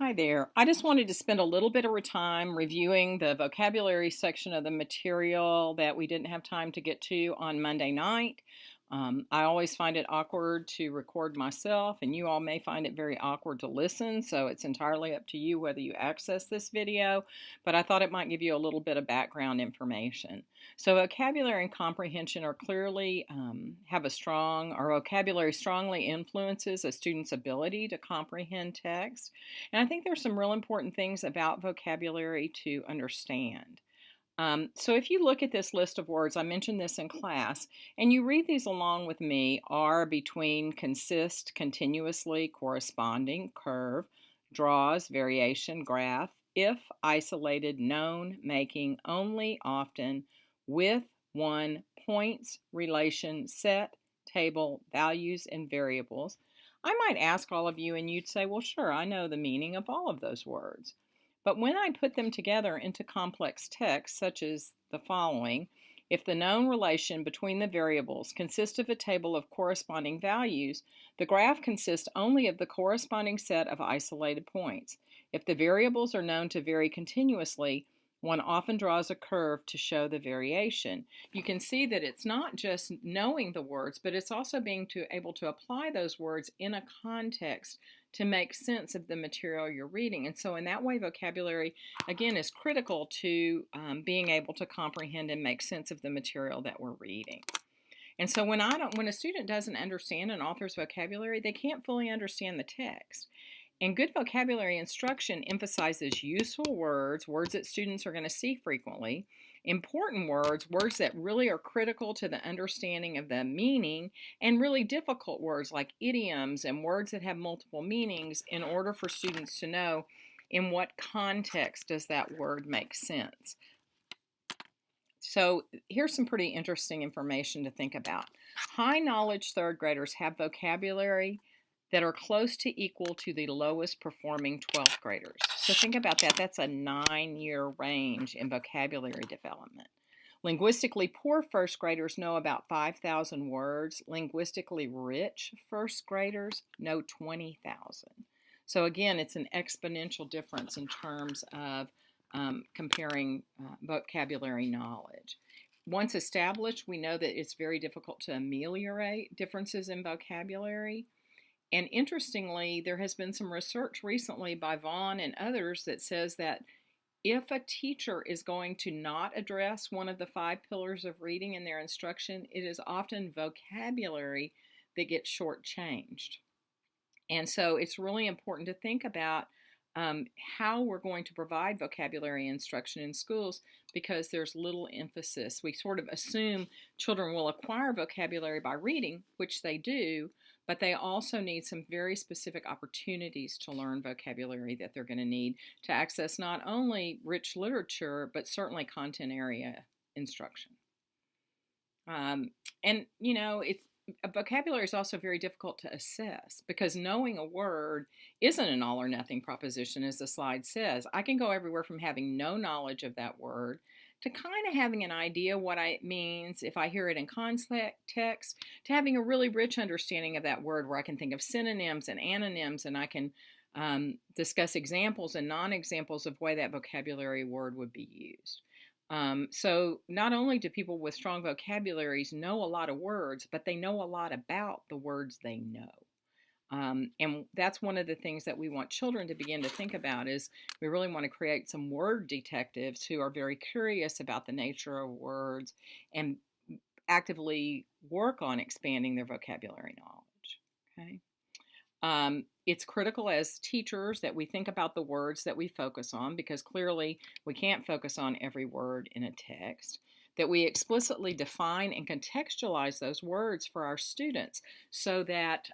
Hi there. I just wanted to spend a little bit of time reviewing the vocabulary section of the material that we didn't have time to get to on Monday night. I always find it awkward to record myself, and you all may find it very awkward to listen, so it's entirely up to you whether you access this video, but I thought it might give you a little bit of background information. So vocabulary and comprehension are clearly our vocabulary strongly influences a student's ability to comprehend text. And I think there's some real important things about vocabulary to understand. So if you look at this list of words, I mentioned this in class, and you read these along with me: are, between, consist, continuously, corresponding, curve, draws, variation, graph, if, isolated, known, making, only, often, with, one, points, relation, set, table, values, and variables. I might ask all of you, and you'd say, well, sure, I know the meaning of all of those words. But when I put them together into complex text, such as the following: if the known relation between the variables consists of a table of corresponding values, the graph consists only of the corresponding set of isolated points. If the variables are known to vary continuously, one often draws a curve to show the variation. You can see that it's not just knowing the words, but it's also being able to apply those words in a context to make sense of the material you're reading. And so in that way, vocabulary, again, is critical to being able to comprehend and make sense of the material that we're reading. And so when a student doesn't understand an author's vocabulary, they can't fully understand the text. And good vocabulary instruction emphasizes useful words, words that students are going to see frequently, important words, words that really are critical to the understanding of the meaning, and really difficult words like idioms and words that have multiple meanings in order for students to know in what context does that word make sense. So here's some pretty interesting information to think about. High knowledge third graders have vocabulary that are close to equal to the lowest performing 12th graders. So think about that. That's a 9-year range in vocabulary development. Linguistically poor first graders know about 5,000 words. Linguistically rich first graders know 20,000. So again, it's an exponential difference in terms of comparing vocabulary knowledge. Once established, we know that it's very difficult to ameliorate differences in vocabulary. And interestingly, there has been some research recently by Vaughan and others that says that if a teacher is going to not address one of the 5 pillars of reading in their instruction, it is often vocabulary that gets shortchanged. And so it's really important to think about how we're going to provide vocabulary instruction in schools, because there's little emphasis. We sort of assume children will acquire vocabulary by reading, which they do, but they also need some very specific opportunities to learn vocabulary that they're going to need to access not only rich literature, but certainly content area instruction. And, you know, vocabulary is also very difficult to assess, because knowing a word isn't an all or nothing proposition, as the slide says. I can go everywhere from having no knowledge of that word to kind of having an idea what it means if I hear it in context, to having a really rich understanding of that word where I can think of synonyms and antonyms, and I can discuss examples and non-examples of way that vocabulary word would be used. So not only do people with strong vocabularies know a lot of words, but they know a lot about the words they know. And that's one of the things that we want children to begin to think about, is we really want to create some word detectives who are very curious about the nature of words and actively work on expanding their vocabulary knowledge. Okay. It's critical as teachers that we think about the words that we focus on, because clearly we can't focus on every word in a text, that we explicitly define and contextualize those words for our students so that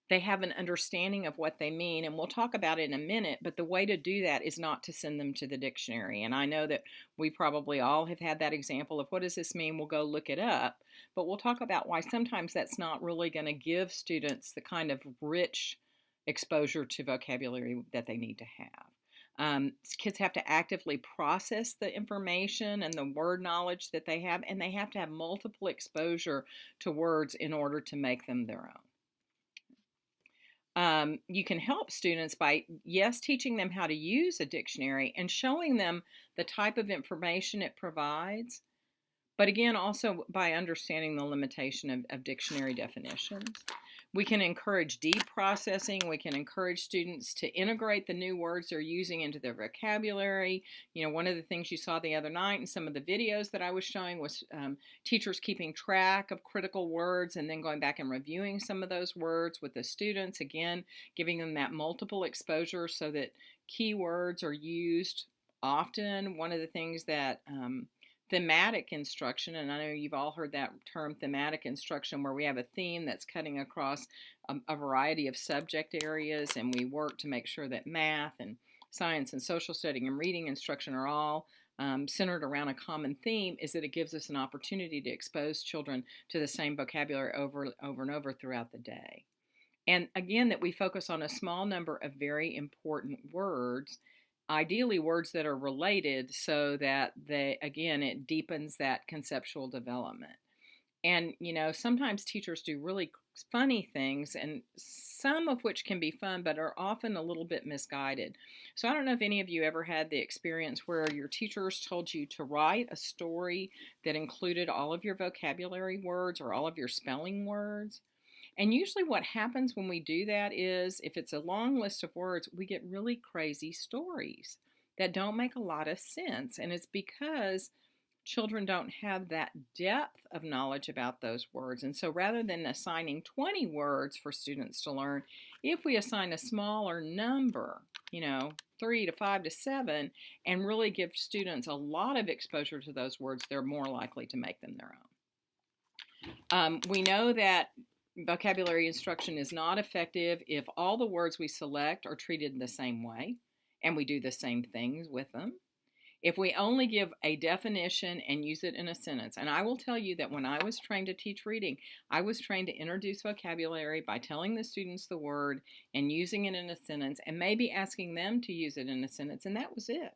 they have an understanding of what they mean. And we'll talk about it in a minute, but the way to do that is not to send them to the dictionary. And I know that we probably all have had that example of what does this mean? We'll go look it up, but we'll talk about why sometimes that's not really going to give students the kind of rich exposure to vocabulary that they need to have. Kids have to actively process the information and the word knowledge that they have, and they have to have multiple exposure to words in order to make them their own. You can help students by, yes, teaching them how to use a dictionary and showing them the type of information it provides, but again, also by understanding the limitation of dictionary definitions. We can encourage deep processing. We can encourage students to integrate the new words they're using into their vocabulary. One of the things you saw the other night in some of the videos that I was showing was teachers keeping track of critical words and then going back and reviewing some of those words with the students. Again, giving them that multiple exposure so that keywords are used often. One of the things that thematic instruction, and I know you've all heard that term, thematic instruction, where we have a theme that's cutting across a variety of subject areas, and we work to make sure that math and science and social study and reading instruction are all centered around a common theme, is that it gives us an opportunity to expose children to the same vocabulary over and over throughout the day. And again, that we focus on a small number of very important words, ideally words that are related, so that it deepens that conceptual development. And sometimes teachers do really funny things, and some of which can be fun but are often a little bit misguided. So I don't know if any of you ever had the experience where your teachers told you to write a story that included all of your vocabulary words or all of your spelling words. And usually what happens when we do that is, if it's a long list of words, we get really crazy stories that don't make a lot of sense. And it's because children don't have that depth of knowledge about those words. And so rather than assigning 20 words for students to learn, if we assign a smaller number, 3 to 5 to 7, and really give students a lot of exposure to those words, they're more likely to make them their own. We know that vocabulary instruction is not effective if all the words we select are treated the same way and we do the same things with them. If we only give a definition and use it in a sentence, and I will tell you that when I was trained to teach reading, I was trained to introduce vocabulary by telling the students the word and using it in a sentence and maybe asking them to use it in a sentence, and that was it.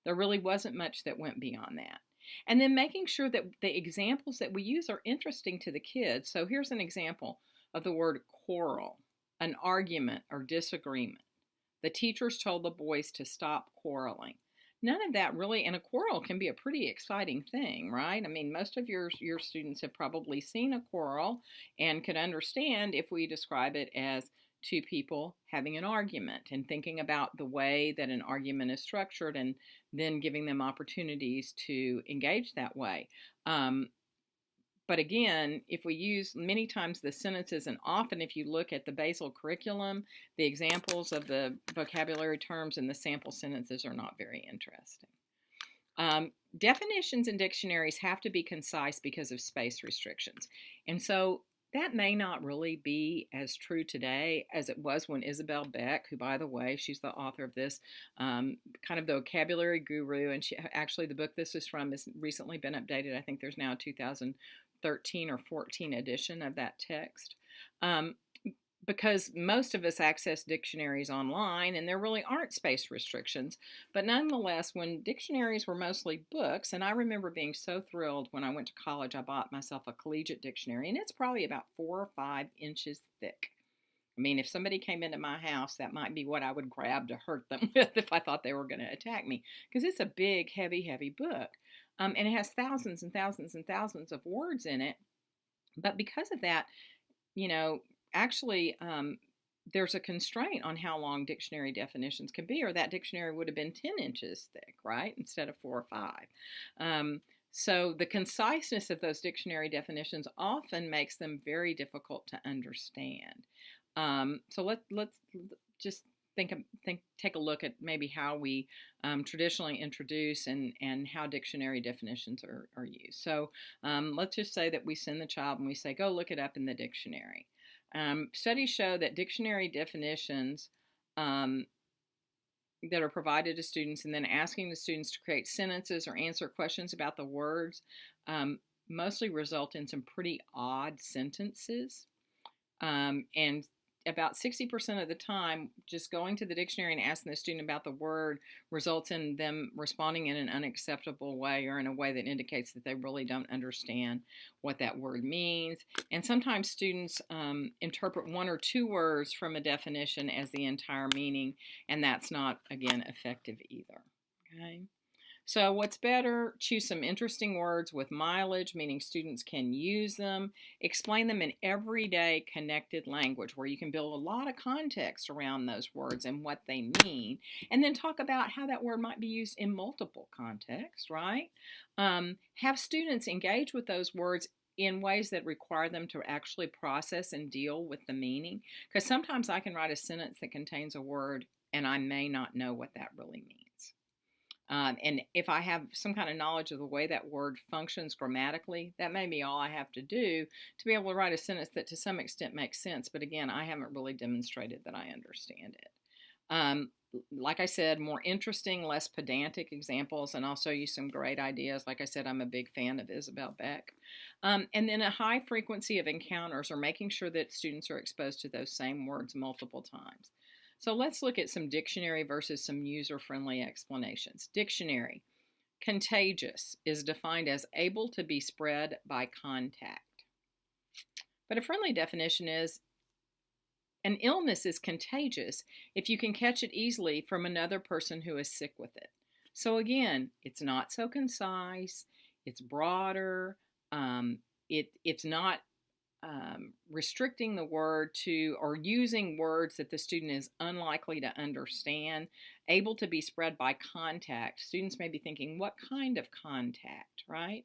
There really wasn't much that went beyond that. And then making sure that the examples that we use are interesting to the kids. So here's an example of the word quarrel, an argument or disagreement. The teachers told the boys to stop quarreling. None of that really, and a quarrel can be a pretty exciting thing, right? I mean, most of your students have probably seen a quarrel and could understand if we describe it as two people having an argument and thinking about the way that an argument is structured and then giving them opportunities to engage that way. But again, if we use many times the sentences, and often if you look at the basal curriculum, the examples of the vocabulary terms and the sample sentences are not very interesting. Definitions in dictionaries have to be concise because of space restrictions. And so that may not really be as true today as it was when Isabel Beck, who, by the way, she's the author of this kind of the vocabulary guru, and actually the book this is from has recently been updated. I think there's now a 2013 or 14 edition of that text. Because most of us access dictionaries online and there really aren't space restrictions. But nonetheless, when dictionaries were mostly books, and I remember being so thrilled when I went to college, I bought myself a collegiate dictionary, and it's probably about 4 or 5 inches thick. I mean, if somebody came into my house, that might be what I would grab to hurt them with if I thought they were going to attack me, because it's a big, heavy, heavy book. And it has thousands and thousands and thousands of words in it. But because of that, actually, there's a constraint on how long dictionary definitions can be, or that dictionary would have been 10 inches thick, right, instead of 4 or 5. So the conciseness of those dictionary definitions often makes them very difficult to understand. So let's just take a look at maybe how we traditionally introduce and how dictionary definitions are used. So let's just say that we send the child and we say, go look it up in the dictionary. Studies show that dictionary definitions that are provided to students and then asking the students to create sentences or answer questions about the words mostly result in some pretty odd sentences. And about 60% of the time, just going to the dictionary and asking the student about the word results in them responding in an unacceptable way or in a way that indicates that they really don't understand what that word means. And sometimes students interpret one or two words from a definition as the entire meaning, and that's not, again, effective either. Okay. So what's better? Choose some interesting words with mileage, meaning students can use them. Explain them in everyday connected language where you can build a lot of context around those words and what they mean. And then talk about how that word might be used in multiple contexts, right? Have students engage with those words in ways that require them to actually process and deal with the meaning. Because sometimes I can write a sentence that contains a word and I may not know what that really means. And if I have some kind of knowledge of the way that word functions grammatically, that may be all I have to do to be able to write a sentence that to some extent makes sense. But again, I haven't really demonstrated that I understand it. Like I said, more interesting, less pedantic examples, and I'll show you some great ideas. Like I said, I'm a big fan of Isabel Beck. And then a high frequency of encounters, or making sure that students are exposed to those same words multiple times. So let's look at some dictionary versus some user-friendly explanations. Dictionary. Contagious is defined as able to be spread by contact. But a friendly definition is an illness is contagious if you can catch it easily from another person who is sick with it. So again, it's not so concise, it's broader, it's not restricting the word to or using words that the student is unlikely to understand, able to be spread by contact. Students may be thinking, what kind of contact, right?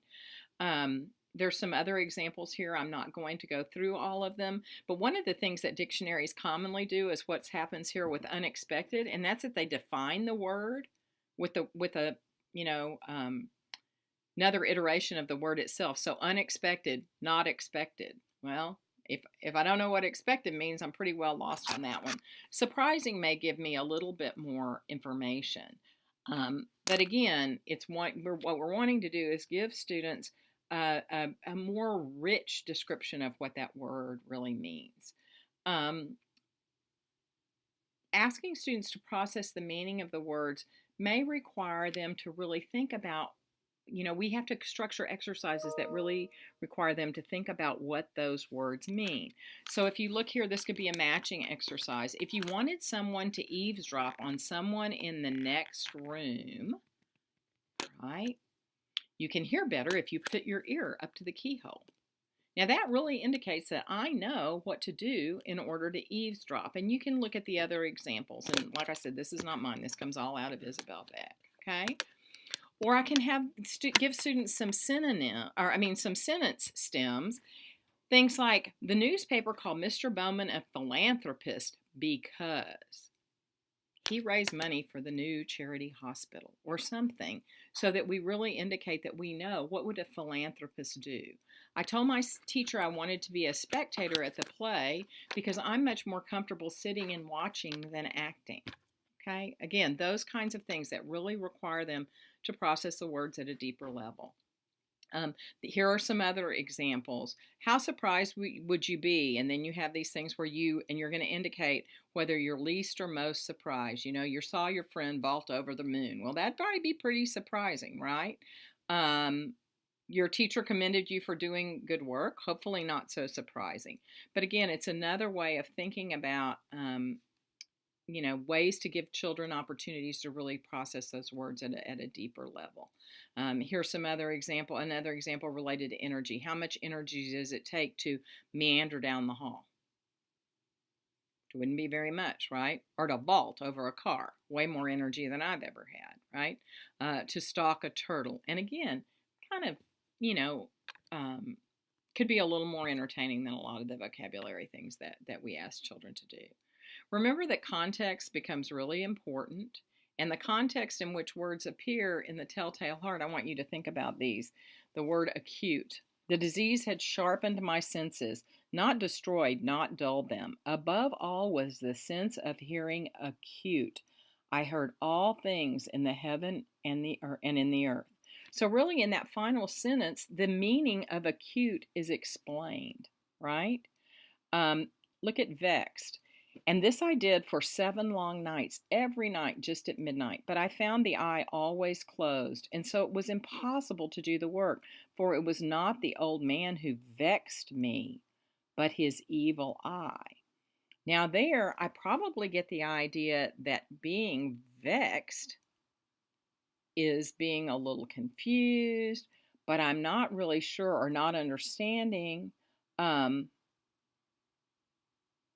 There's some other examples here. I'm not going to go through all of them, but one of the things that dictionaries commonly do is what happens here with unexpected, and that's that they define the word with a another iteration of the word itself. So unexpected, not expected. Well, if I don't know what expected means, I'm pretty well lost on that one. Surprising may give me a little bit more information. But again, what we're wanting to do is give students a more rich description of what that word really means. Asking students to process the meaning of the words may require them to really think about, we have to structure exercises that really require them to think about what those words mean. So if you look here, this could be a matching exercise. If you wanted someone to eavesdrop on someone in the next room, right, you can hear better if you put your ear up to the keyhole. Now that really indicates that I know what to do in order to eavesdrop. And you can look at the other examples. And like I said, this is not mine. This comes all out of Isabel Beck, okay? Or I can give students some some sentence stems. Things like, the newspaper called Mr. Bowman a philanthropist because he raised money for the new charity hospital, or something, so that we really indicate that we know what would a philanthropist do. I told my teacher I wanted to be a spectator at the play because I'm much more comfortable sitting and watching than acting. Okay, again, those kinds of things that really require them to process the words at a deeper level. Here are some other examples. How surprised would you be? And then you have these things where you're going to indicate whether you're least or most surprised. You saw your friend vault over the moon. Well, that'd probably be pretty surprising, right? Your teacher commended you for doing good work. Hopefully not so surprising. But again, it's another way of thinking about ways to give children opportunities to really process those words at a deeper level. Here's another example related to energy. How much energy does it take to meander down the hall? It wouldn't be very much, right? Or to vault over a car. Way more energy than I've ever had, right? To stalk a turtle. And again, kind of, could be a little more entertaining than a lot of the vocabulary things that we ask children to do. Remember that context becomes really important, and the context in which words appear in the Telltale Heart, I want you to think about these. The word acute. The disease had sharpened my senses, not destroyed, not dulled them. Above all was the sense of hearing acute. I heard all things in the heaven and in the earth. So really in that final sentence, the meaning of acute is explained, right? Look at vexed. And this I did for 7 long nights, every night just at midnight. But I found the eye always closed, and so it was impossible to do the work, for it was not the old man who vexed me, but his evil eye. Now, there, I probably get the idea that being vexed is being a little confused, but I'm not really sure or not understanding. Um,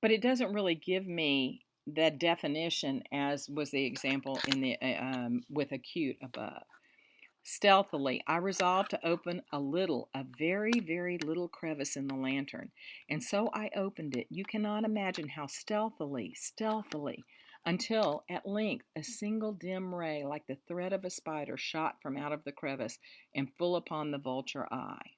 but it doesn't really give me the definition as was the example in the with acute above. Stealthily, I resolved to open a very, very little crevice in the lantern, and so I opened it. You cannot imagine how stealthily, until at length a single dim ray, like the thread of a spider, shot from out of the crevice and full upon the vulture eye.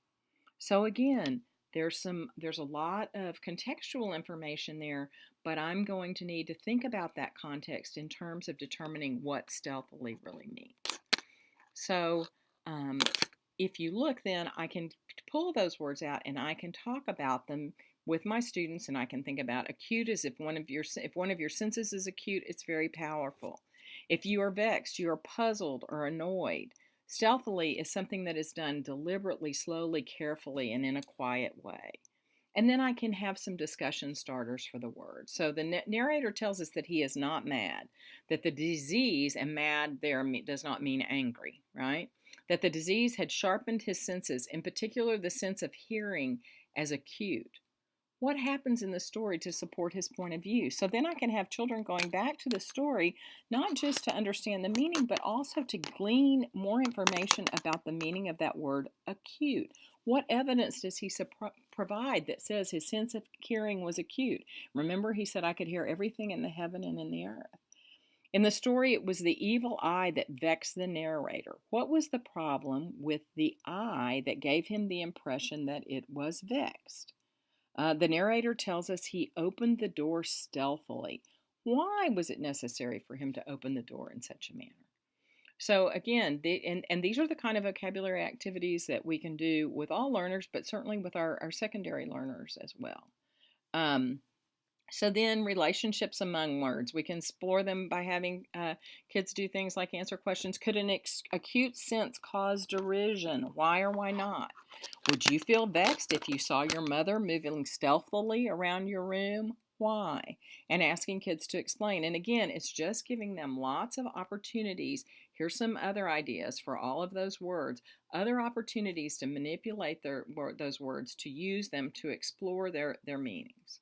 So again, there's a lot of contextual information there, but I'm going to need to think about that context in terms of determining what stealthily really means. So um, if you look, then I can pull those words out and I can talk about them with my students, and I can think about acute as if one of your senses is acute, it's very powerful. If you are vexed, you are puzzled or annoyed. Stealthily is something that is done deliberately, slowly, carefully, and in a quiet way. And then I can have some discussion starters for the word. So the narrator tells us that he is not mad, that the disease, and mad there does not mean angry, right? That the disease had sharpened his senses, in particular the sense of hearing as acute. What happens in the story to support his point of view? So then I can have children going back to the story, not just to understand the meaning, but also to glean more information about the meaning of that word acute. What evidence does he provide that says his sense of hearing was acute? Remember, he said, I could hear everything in the heaven and in the earth. In the story, it was the evil eye that vexed the narrator. What was the problem with the eye that gave him the impression that it was vexed? The narrator tells us he opened the door stealthily. Why was it necessary for him to open the door in such a manner? So again, and these are the kind of vocabulary activities that we can do with all learners, but certainly with our secondary learners as well. So then relationships among words, we can explore them by having kids do things like answer questions. Could an acute sense cause derision? Why or why not? Would you feel vexed if you saw your mother moving stealthily around your room? Why? And asking kids to explain. And again, it's just giving them lots of opportunities. Here's some other ideas for all of those words, other opportunities to manipulate those words, to use them to explore their meanings.